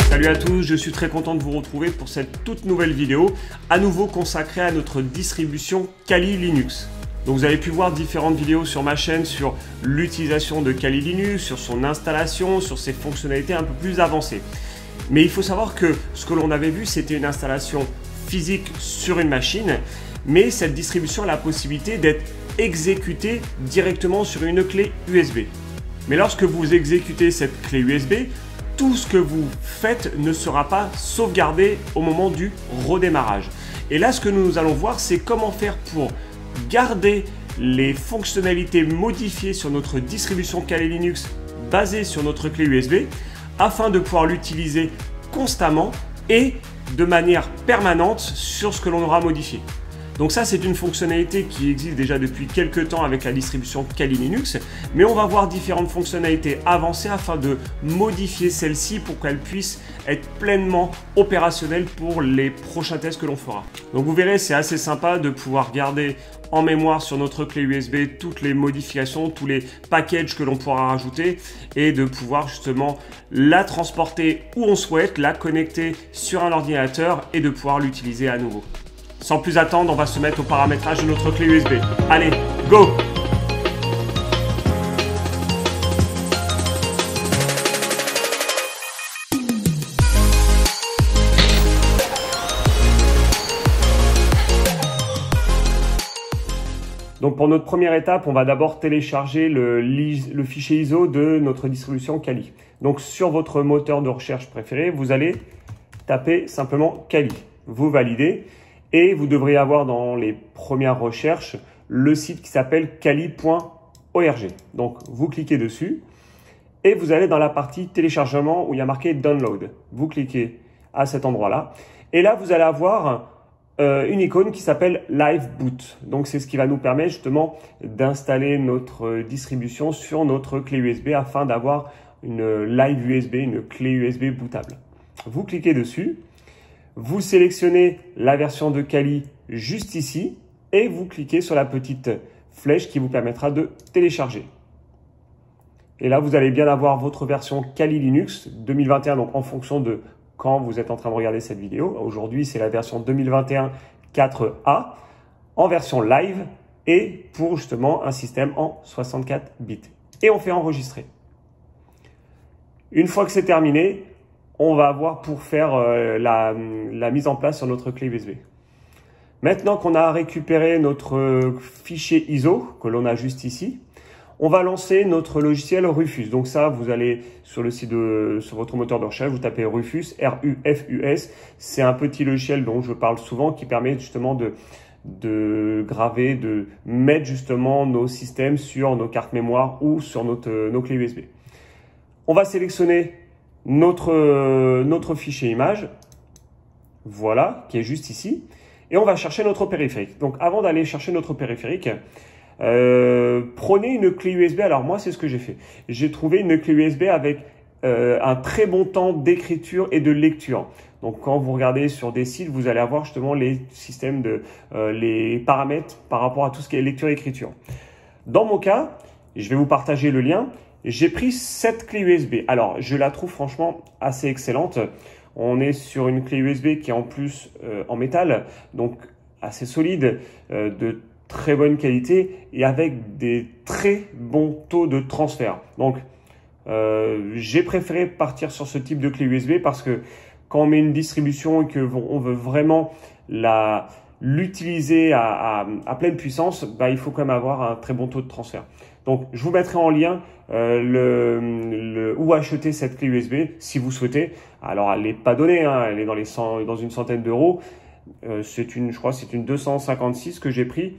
Salut à tous, je suis très content de vous retrouver pour cette toute nouvelle vidéo, à nouveau consacrée à notre distribution Kali Linux. Donc vous avez pu voir différentes vidéos sur ma chaîne sur l'utilisation de Kali Linux, sur son installation, sur ses fonctionnalités un peu plus avancées. Mais il faut savoir que ce que l'on avait vu, c'était une installation physique sur une machine, mais cette distribution a la possibilité d'être exécutée directement sur une clé USB. Mais lorsque vous exécutez cette clé USB, tout ce que vous faites ne sera pas sauvegardé au moment du redémarrage. Et là, ce que nous allons voir, c'est comment faire pour garder les fonctionnalités modifiées sur notre distribution Kali Linux basée sur notre clé USB afin de pouvoir l'utiliser constamment et de manière permanente sur ce que l'on aura modifié. Donc ça, c'est une fonctionnalité qui existe déjà depuis quelques temps avec la distribution Kali Linux, mais on va voir différentes fonctionnalités avancées afin de modifier celle-ci pour qu'elle puisse être pleinement opérationnelle pour les prochains tests que l'on fera. Donc vous verrez, c'est assez sympa de pouvoir garder en mémoire sur notre clé USB toutes les modifications, tous les packages que l'on pourra rajouter et de pouvoir justement la transporter où on souhaite, la connecter sur un ordinateur et de pouvoir l'utiliser à nouveau. Sans plus attendre, on va se mettre au paramétrage de notre clé USB. Allez, go! Donc pour notre première étape, on va d'abord télécharger le fichier ISO de notre distribution Kali. Donc sur votre moteur de recherche préféré, vous allez taper simplement Kali. Vous validez. Et vous devriez avoir dans les premières recherches le site qui s'appelle kali.org. Donc, vous cliquez dessus et vous allez dans la partie téléchargement où il y a marqué Download. Vous cliquez à cet endroit-là. Et là, vous allez avoir une icône qui s'appelle Live Boot. Donc, c'est ce qui va nous permettre justement d'installer notre distribution sur notre clé USB afin d'avoir une Live USB, une clé USB bootable. Vous cliquez dessus. Vous sélectionnez la version de Kali juste ici et vous cliquez sur la petite flèche qui vous permettra de télécharger. Et là, vous allez bien avoir votre version Kali Linux 2021, donc en fonction de quand vous êtes en train de regarder cette vidéo. Aujourd'hui, c'est la version 2021 4A en version live et pour justement un système en 64 bits. Et on fait enregistrer. Une fois que c'est terminé, on va avoir pour faire la mise en place sur notre clé USB. Maintenant qu'on a récupéré notre fichier ISO, que l'on a juste ici, on va lancer notre logiciel Rufus. Donc ça, vous allez sur le site sur votre moteur de recherche, vous tapez Rufus, R-U-F-U-S. C'est un petit logiciel dont je parle souvent qui permet justement de graver, de mettre justement nos systèmes sur nos cartes mémoire ou sur nos clés USB. On va sélectionner notre fichier image, voilà, qui est juste ici, et on va chercher notre périphérique. Donc avant d'aller chercher notre périphérique, prenez une clé USB. Alors moi, c'est ce que j'ai fait. J'ai trouvé une clé USB avec un très bon temps d'écriture et de lecture. Donc quand vous regardez sur des sites, vous allez avoir justement les systèmes les paramètres par rapport à tout ce qui est lecture et écriture. Dans mon cas, je vais vous partager le lien. J'ai pris cette clé USB. Alors, je la trouve franchement assez excellente. On est sur une clé USB qui est en plus en métal, donc assez solide, de très bonne qualité et avec des très bons taux de transfert. Donc, j'ai préféré partir sur ce type de clé USB parce que quand on met une distribution et qu'on veut vraiment l'utiliser à pleine puissance, bah, il faut quand même avoir un très bon taux de transfert. Donc, je vous mettrai en lien où acheter cette clé USB si vous souhaitez. Alors, elle n'est pas donnée, hein, elle est dans une centaine d'euros. Je crois que c'est une 256 que j'ai pris,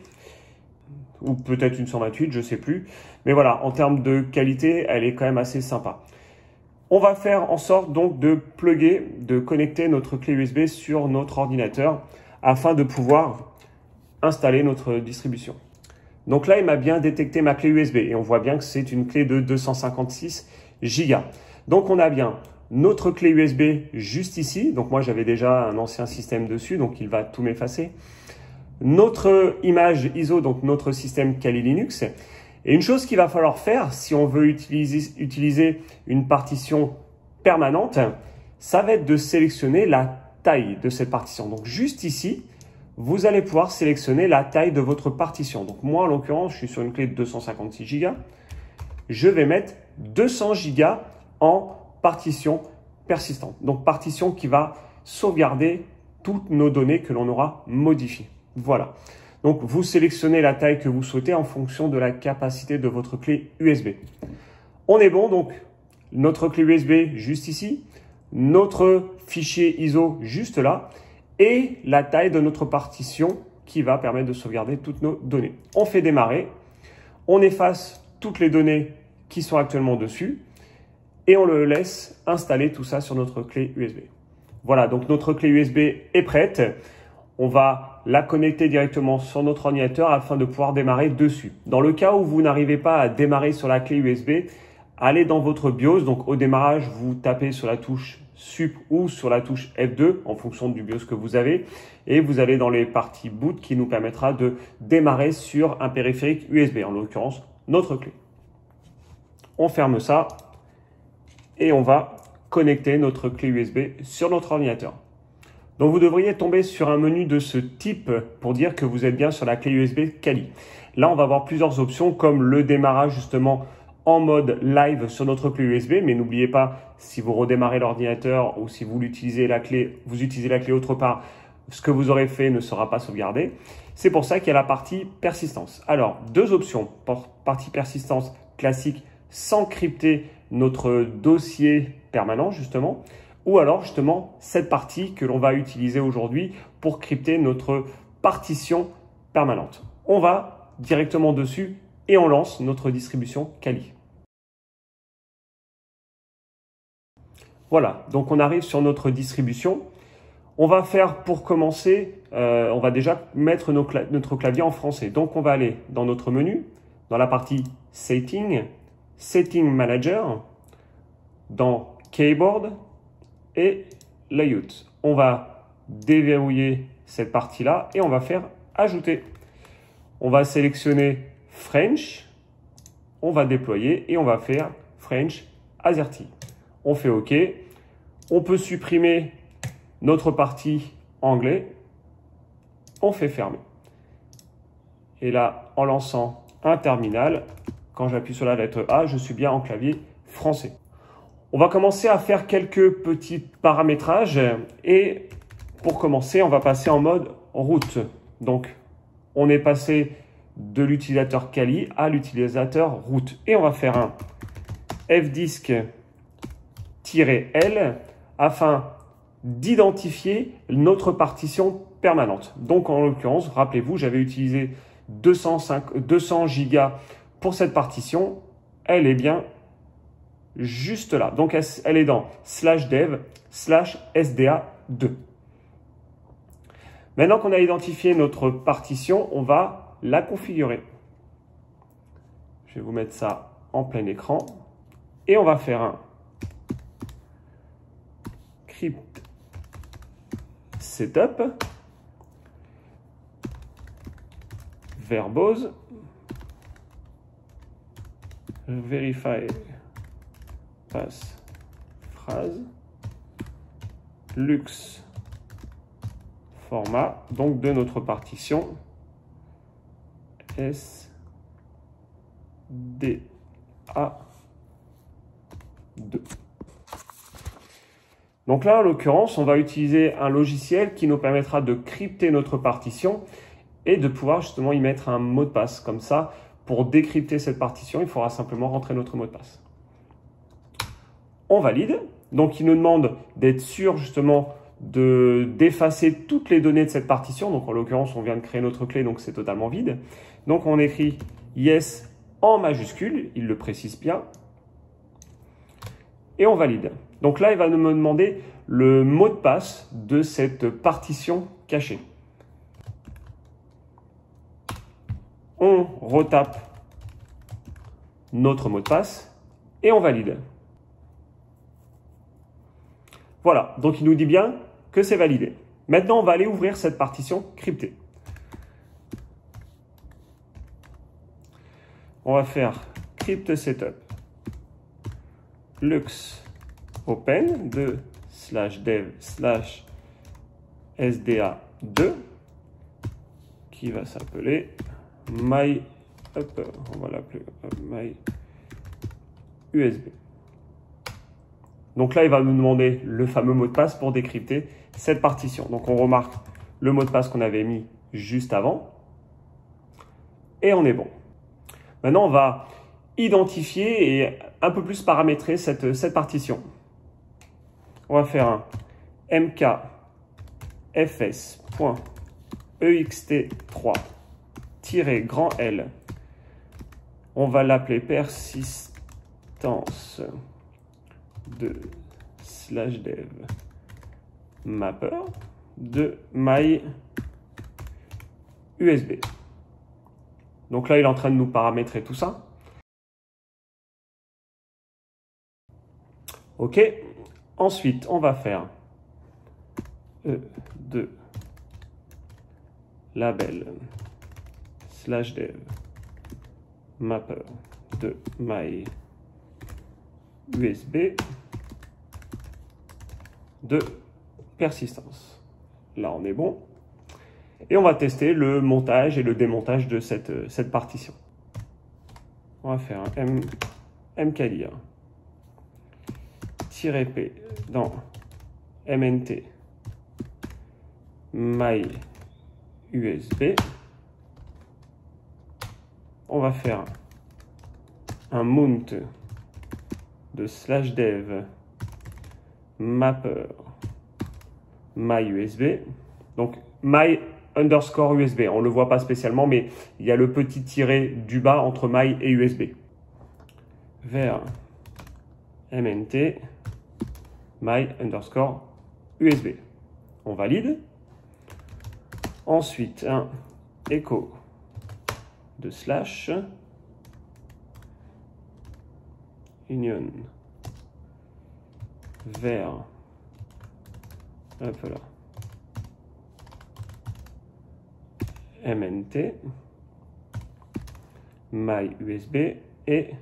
ou peut-être une 128, je ne sais plus. Mais voilà, en termes de qualité, elle est quand même assez sympa. On va faire en sorte donc de connecter notre clé USB sur notre ordinateur afin de pouvoir installer notre distribution. Donc là, il m'a bien détecté ma clé USB et on voit bien que c'est une clé de 256 Go. Donc on a bien notre clé USB juste ici. Donc moi, j'avais déjà un ancien système dessus, donc il va tout m'effacer. Notre image ISO, donc notre système Kali Linux. Et une chose qu'il va falloir faire si on veut utiliser une partition permanente, ça va être de sélectionner la taille de cette partition. Donc juste ici, vous allez pouvoir sélectionner la taille de votre partition. Donc moi, en l'occurrence, je suis sur une clé de 256 Go. Je vais mettre 200 Go en partition persistante. Donc partition qui va sauvegarder toutes nos données que l'on aura modifiées. Voilà. Donc vous sélectionnez la taille que vous souhaitez en fonction de la capacité de votre clé USB. On est bon, donc notre clé USB juste ici, notre fichier ISO juste là et la taille de notre partition qui va permettre de sauvegarder toutes nos données. On fait démarrer, on efface toutes les données qui sont actuellement dessus et on le laisse installer tout ça sur notre clé USB. Voilà, donc notre clé USB est prête. On va la connecter directement sur notre ordinateur afin de pouvoir démarrer dessus. Dans le cas où vous n'arrivez pas à démarrer sur la clé USB, allez dans votre BIOS. Donc au démarrage, vous tapez sur la touche Sup ou sur la touche F2 en fonction du BIOS que vous avez. Et vous allez dans les parties boot qui nous permettra de démarrer sur un périphérique USB, en l'occurrence notre clé. On ferme ça et on va connecter notre clé USB sur notre ordinateur. Donc vous devriez tomber sur un menu de ce type pour dire que vous êtes bien sur la clé USB Kali. Là, on va avoir plusieurs options comme le démarrage justement en mode live sur notre clé USB. Mais n'oubliez pas, si vous redémarrez l'ordinateur ou si vous utilisez la clé autre part, ce que vous aurez fait ne sera pas sauvegardé. C'est pour ça qu'il y a la partie persistance. Alors, deux options. Partie persistance classique sans crypter notre dossier permanent justement. Ou alors justement cette partie que l'on va utiliser aujourd'hui pour crypter notre partition permanente. On va directement dessus et on lance notre distribution Kali. Voilà, donc on arrive sur notre distribution. On va faire pour commencer, on va déjà mettre notre clavier en français. Donc on va aller dans notre menu, dans la partie Setting, Setting Manager, dans Keyboard, et Layout. On va déverrouiller cette partie-là et on va faire Ajouter. On va sélectionner French, on va déployer et on va faire French AZERTY. On fait OK. On peut supprimer notre partie anglais. On fait fermer. Et là, en lançant un terminal, quand j'appuie sur la lettre A, je suis bien en clavier français. On va commencer à faire quelques petits paramétrages et pour commencer, on va passer en mode route. Donc, on est passé de l'utilisateur Kali à l'utilisateur route. Et on va faire un fdisk-L afin d'identifier notre partition permanente. Donc, en l'occurrence, rappelez-vous, j'avais utilisé 200 Go pour cette partition. Elle est bien juste là. Donc, elle est dans /dev/sda2. Maintenant qu'on a identifié notre partition, on va la configurer. Je vais vous mettre ça en plein écran. Et on va faire un crypt setup verbose verify pass phrase lux format donc de notre partition SDA2. Donc là, en l'occurrence, on va utiliser un logiciel qui nous permettra de crypter notre partition et de pouvoir justement y mettre un mot de passe. Comme ça, pour décrypter cette partition, il faudra simplement rentrer notre mot de passe. On valide. Donc, il nous demande d'être sûr justement d'effacer toutes les données de cette partition. Donc, en l'occurrence, on vient de créer notre clé, donc c'est totalement vide. Donc, on écrit yes en majuscule, il le précise bien. Et on valide. Donc là, il va me demander le mot de passe de cette partition cachée. On retape notre mot de passe et on valide. Voilà, donc il nous dit bien que c'est validé. Maintenant, on va aller ouvrir cette partition cryptée. On va faire crypt setup lux open de /dev/sda2 qui va s'appeler my upper, on va l'appeler my USB. Donc là, il va nous demander le fameux mot de passe pour décrypter cette partition. Donc on remarque le mot de passe qu'on avait mis juste avant et on est bon. Maintenant, on va identifier et un peu plus paramétrer cette partition. On va faire un mkfs.ext3-L. On va l'appeler persistance de /dev mapper de my USB. Donc là, il est en train de nous paramétrer tout ça. OK. Ensuite, on va faire de label /dev mapper de my USB de persistance. Là, on est bon. Et on va tester le montage et le démontage de cette partition. On va faire un mkdir -p dans mnt my USB. On va faire un mount de /dev mapper my USB. Donc my _ USB. On ne le voit pas spécialement, mais il y a le petit tiret du bas entre my et USB. Vers mnt my _ USB. On valide. Ensuite, un echo de / union vers hop là, mnt my USB et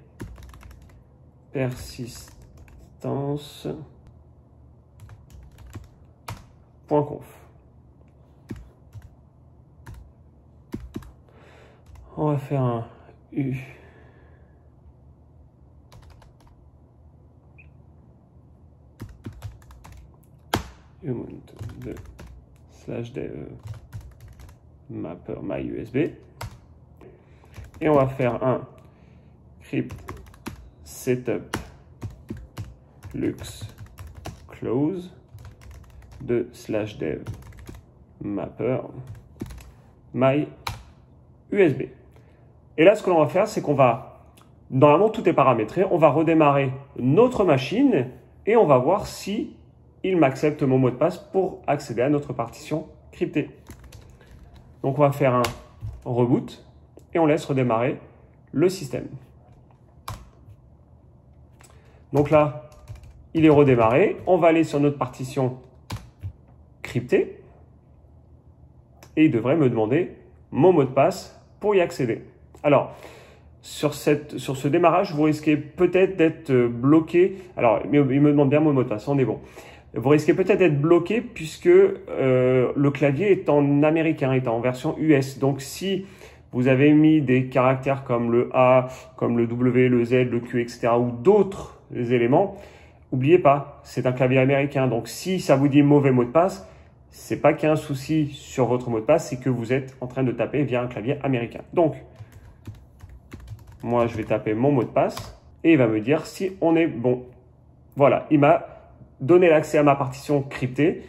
persistance.conf. On va faire un U mount de /dev mapper my USB et on va faire un crypt setup lux close de /dev mapper my USB. Et là, ce que l'on va faire, c'est qu'on va, normalement tout est paramétré, on va redémarrer notre machine et on va voir si il m'accepte mon mot de passe pour accéder à notre partition cryptée. Donc on va faire un reboot et on laisse redémarrer le système. Donc là, il est redémarré. On va aller sur notre partition cryptée et il devrait me demander mon mot de passe pour y accéder. Alors, sur ce démarrage, vous risquez peut-être d'être bloqué. Alors, il me demande bien mon mot de passe, on est bon. Vous risquez peut-être d'être bloqué puisque le clavier est en américain, est en version US. Donc, si vous avez mis des caractères comme le A, comme le W, le Z, le Q, etc. ou d'autres éléments, n'oubliez pas, c'est un clavier américain. Donc, si ça vous dit mauvais mot de passe, c'est pas qu'il y a un souci sur votre mot de passe, c'est que vous êtes en train de taper via un clavier américain. Donc, moi, je vais taper mon mot de passe et il va me dire si on est bon. Voilà, il m'a donné l'accès à ma partition cryptée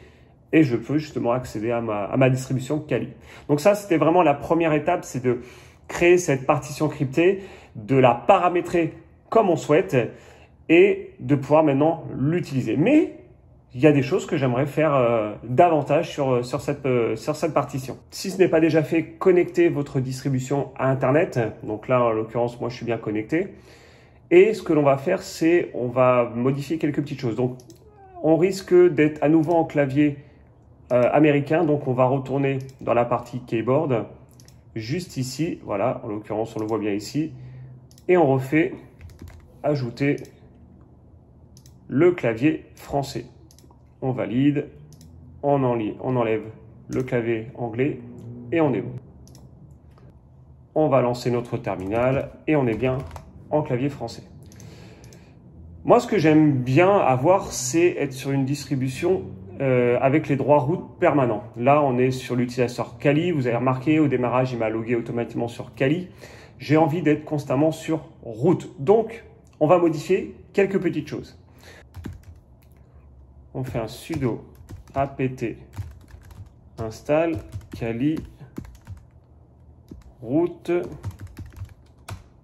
et je peux justement accéder à ma distribution Kali. Donc ça, c'était vraiment la première étape, c'est de créer cette partition cryptée, de la paramétrer comme on souhaite et de pouvoir maintenant l'utiliser. Mais il y a des choses que j'aimerais faire davantage sur cette partition. Si ce n'est pas déjà fait, connectez votre distribution à Internet. Donc là, en l'occurrence, moi, je suis bien connecté. Et ce que l'on va faire, c'est on va modifier quelques petites choses. Donc, on risque d'être à nouveau en clavier américain. Donc, on va retourner dans la partie keyboard, juste ici. Voilà, en l'occurrence, on le voit bien ici. Et on refait ajouter le clavier français. On valide, on enlève le clavier anglais et on est bon. On va lancer notre terminal et on est bien en clavier français. Moi, ce que j'aime bien avoir, c'est être sur une distribution avec les droits root permanents. Là, on est sur l'utilisateur Kali. Vous avez remarqué, au démarrage, il m'a logué automatiquement sur Kali. J'ai envie d'être constamment sur root. Donc, on va modifier quelques petites choses. On fait un sudo apt install Kali root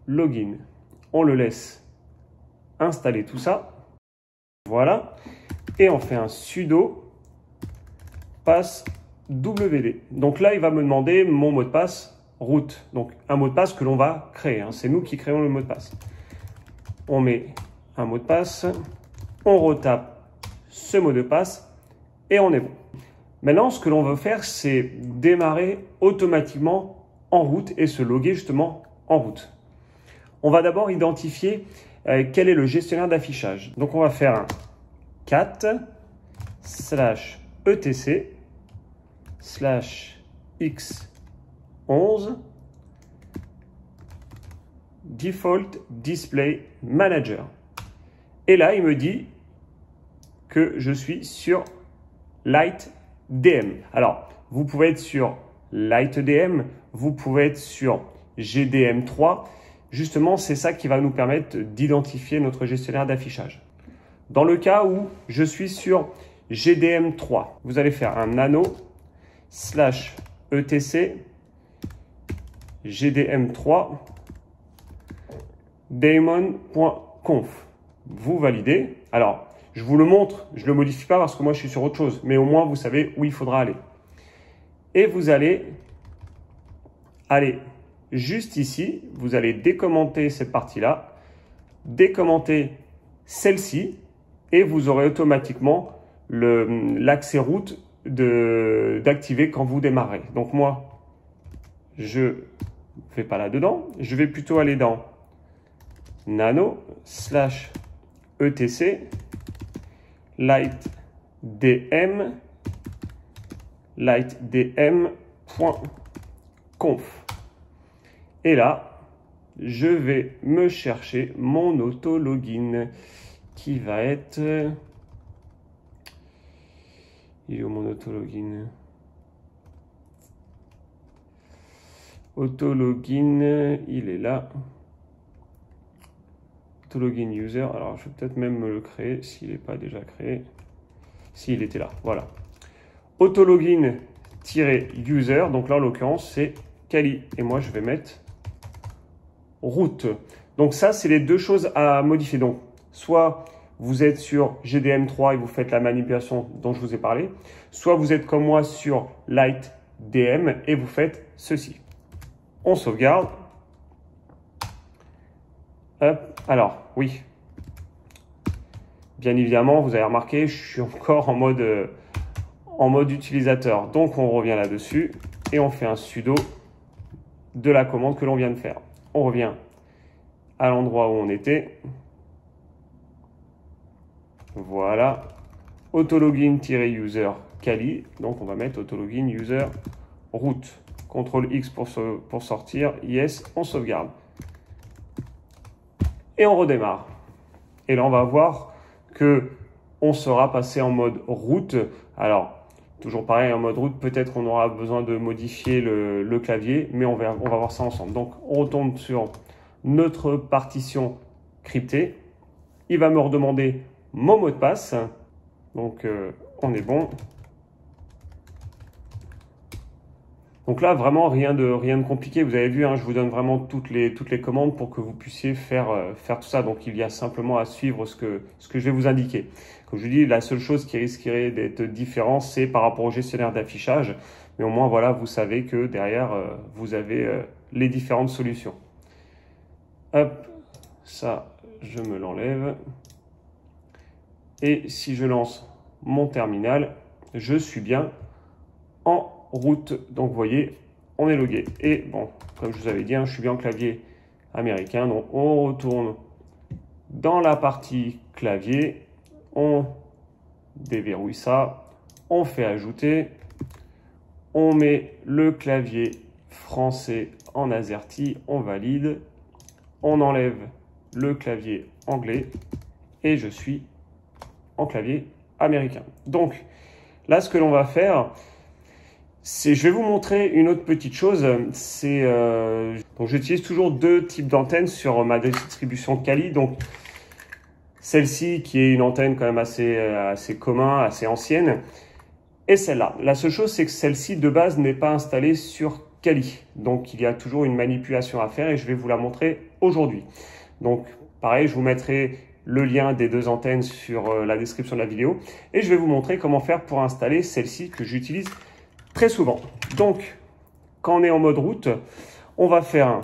login. On le laisse installer tout ça. Voilà. Et on fait un sudo pass wd. Donc là, il va me demander mon mot de passe root. Donc un mot de passe que l'on va créer. C'est nous qui créons le mot de passe. On met un mot de passe. On retape ce mot de passe et on est bon. Maintenant, ce que l'on veut faire, c'est démarrer automatiquement en route et se loguer justement en route. On va d'abord identifier quel est le gestionnaire d'affichage. Donc, on va faire un cat /etc /x11 default display manager. Et là, il me dit que je suis sur LightDM. Alors, vous pouvez être sur LightDM, vous pouvez être sur GDM3. Justement, c'est ça qui va nous permettre d'identifier notre gestionnaire d'affichage. Dans le cas où je suis sur GDM3, vous allez faire un nano /etc GDM3 daemon.conf. Vous validez. Alors, je vous le montre, je ne le modifie pas parce que moi je suis sur autre chose, mais au moins vous savez où il faudra aller. Et vous allez aller juste ici, vous allez décommenter cette partie-là, décommenter celle-ci, et vous aurez automatiquement l'accès route d'activer quand vous démarrez. Donc moi, je ne vais pas là-dedans, je vais plutôt aller dans nano /etc lightdm.conf. Et là, je vais me chercher mon auto-login qui va être... Il est où mon auto-login? Auto-login, il est là. Auto-login user. Alors, je vais peut-être même me le créer s'il n'est pas déjà créé. S'il était là, voilà. Autologin-user, donc là en l'occurrence c'est Kali. Et moi je vais mettre root. Donc ça c'est les deux choses à modifier. Donc soit vous êtes sur GDM3 et vous faites la manipulation dont je vous ai parlé, soit vous êtes comme moi sur LightDM et vous faites ceci. On sauvegarde. Hop. Alors oui. Bien évidemment, vous avez remarqué, je suis encore en mode utilisateur. Donc, on revient là-dessus et on fait un sudo de la commande que l'on vient de faire. On revient à l'endroit où on était. Voilà. Autologin-user Kali. Donc, on va mettre autologin-user root. CTRL X pour sortir. Yes, on sauvegarde. Et on redémarre. Et là, on va voir que on sera passé en mode route. Alors, toujours pareil, en mode route, peut-être qu'on aura besoin de modifier le clavier, mais on va voir ça ensemble. Donc, on retombe sur notre partition cryptée. Il va me redemander mon mot de passe. Donc, on est bon. Donc là, vraiment, rien de compliqué. Vous avez vu, hein, je vous donne vraiment toutes les commandes pour que vous puissiez faire tout ça. Donc, il y a simplement à suivre ce que je vais vous indiquer. Comme je vous dis, la seule chose qui risquerait d'être différente, c'est par rapport au gestionnaire d'affichage. Mais au moins, voilà, vous savez que derrière, vous avez les différentes solutions. Hop, ça, je me l'enlève. Et si je lance mon terminal. Je suis bien en route. Donc, vous voyez, on est logué. Et bon, comme je vous avais dit, je suis bien en clavier américain. Donc, on retourne dans la partie clavier. On déverrouille ça. On fait ajouter. On met le clavier français en AZERTY. On valide. On enlève le clavier anglais. Et je suis en clavier américain. Donc, là, ce que l'on va faire, c'est, je vais vous montrer une autre petite chose. C'est, donc j'utilise toujours deux types d'antennes sur ma distribution Kali. Donc, celle-ci qui est une antenne quand même assez commune, assez ancienne, et celle-là. La seule chose, c'est que celle-ci de base n'est pas installée sur Kali. Donc, il y a toujours une manipulation à faire et je vais vous la montrer aujourd'hui. Donc, pareil, je vous mettrai le lien des deux antennes sur la description de la vidéo et je vais vous montrer comment faire pour installer celle-ci que j'utilise très souvent. Donc, quand on est en mode route, on va faire un...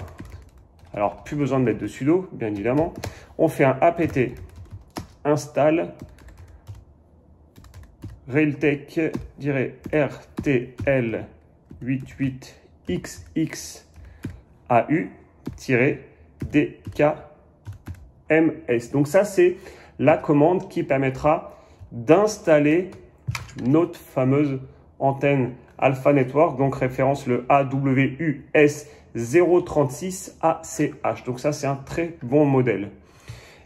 Alors, plus besoin de mettre de sudo, bien évidemment. On fait un apt install railtech-rtl88xau-dkms. Donc ça, c'est la commande qui permettra d'installer notre fameuse antenne Alpha Network, donc référence le AWUS036ACH. Donc ça, c'est un très bon modèle.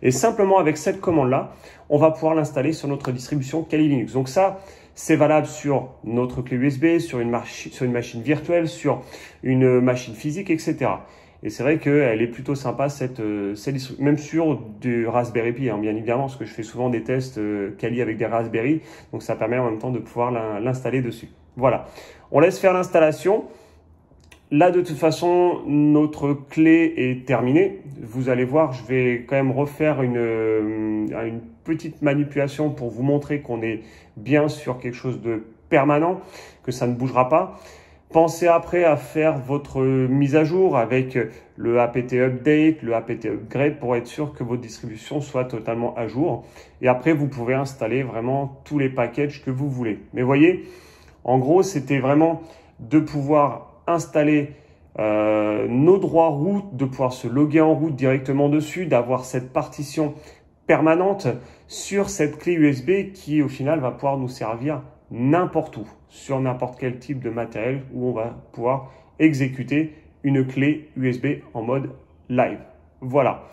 Et simplement avec cette commande-là, on va pouvoir l'installer sur notre distribution Kali Linux. Donc ça, c'est valable sur notre clé USB, sur une machine virtuelle, sur une machine physique, etc. Et c'est vrai qu'elle est plutôt sympa, cette distribution, même sur du Raspberry Pi, bien évidemment, parce que je fais souvent des tests Kali avec des Raspberry. Donc ça permet en même temps de pouvoir l'installer dessus. Voilà, on laisse faire l'installation. Là, de toute façon, notre clé est terminée. Vous allez voir, je vais quand même refaire une petite manipulation pour vous montrer qu'on est bien sur quelque chose de permanent, que ça ne bougera pas. Pensez après à faire votre mise à jour avec le apt update, le apt upgrade pour être sûr que votre distribution soit totalement à jour. Et après, vous pouvez installer vraiment tous les packages que vous voulez. Mais voyez, en gros, c'était vraiment de pouvoir installer nos droits route, de pouvoir se loguer en route directement dessus, d'avoir cette partition permanente sur cette clé USB qui au final va pouvoir nous servir n'importe où, sur n'importe quel type de matériel où on va pouvoir exécuter une clé USB en mode live. Voilà,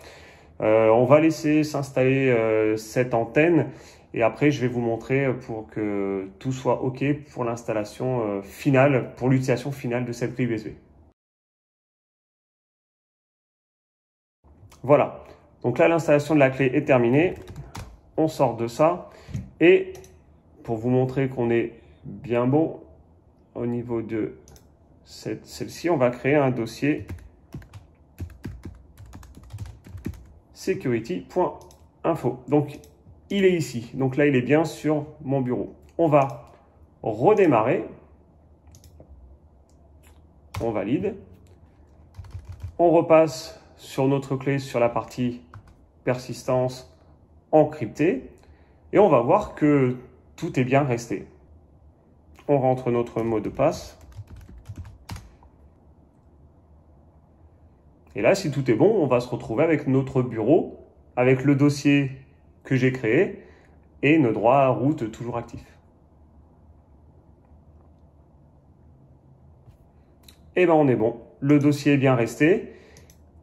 on va laisser s'installer cette antenne. Et après, je vais vous montrer pour que tout soit OK pour l'installation finale, pour l'utilisation finale de cette clé USB. Voilà. Donc là, l'installation de la clé est terminée. On sort de ça. Et pour vous montrer qu'on est bien bon au niveau de celle-ci, on va créer un dossier security.info. Donc, il est ici. Donc là, il est bien sur mon bureau. On va redémarrer. On valide. On repasse sur notre clé sur la partie persistance encryptée. Et on va voir que tout est bien resté. On rentre notre mot de passe. Et là, si tout est bon, on va se retrouver avec notre bureau, avec le dossier que j'ai créé et nos droits à route toujours actifs. Et bien on est bon, le dossier est bien resté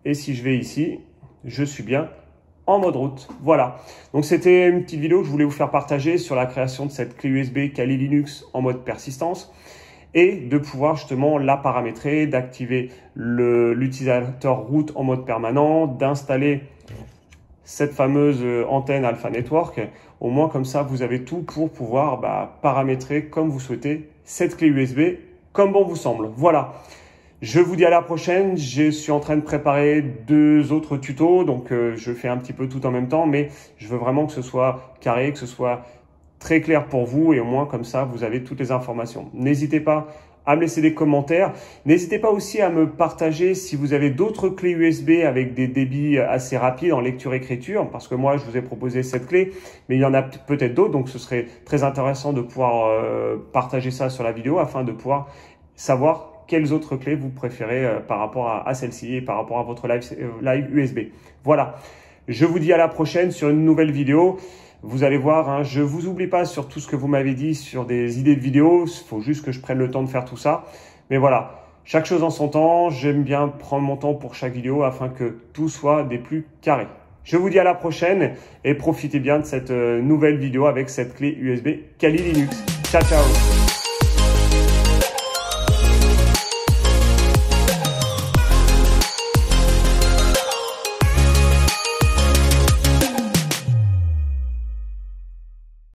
et si je vais ici, je suis bien en mode route. Voilà, donc c'était une petite vidéo que je voulais vous faire partager sur la création de cette clé USB Kali Linux en mode persistance et de pouvoir justement la paramétrer, d'activer l'utilisateur route en mode permanent, d'installer cette fameuse antenne Alpha Network. Au moins comme ça, vous avez tout pour pouvoir paramétrer comme vous souhaitez cette clé USB, comme bon vous semble. Voilà, je vous dis à la prochaine. Je suis en train de préparer 2 autres tutos, donc je fais un petit peu tout en même temps, mais je veux vraiment que ce soit carré, que ce soit très clair pour vous et au moins comme ça, vous avez toutes les informations. N'hésitez pas à me laisser des commentaires. N'hésitez pas aussi à me partager si vous avez d'autres clés USB avec des débits assez rapides en lecture-écriture, parce que moi, je vous ai proposé cette clé, mais il y en a peut-être d'autres, donc ce serait très intéressant de pouvoir partager ça sur la vidéo afin de pouvoir savoir quelles autres clés vous préférez par rapport à celle-ci et par rapport à votre live USB. Voilà, je vous dis à la prochaine sur une nouvelle vidéo. Vous allez voir, hein, je ne vous oublie pas sur tout ce que vous m'avez dit sur des idées de vidéos. Il faut juste que je prenne le temps de faire tout ça. Mais voilà, chaque chose en son temps. J'aime bien prendre mon temps pour chaque vidéo afin que tout soit des plus carrés. Je vous dis à la prochaine et profitez bien de cette nouvelle vidéo avec cette clé USB Kali Linux. Ciao, ciao!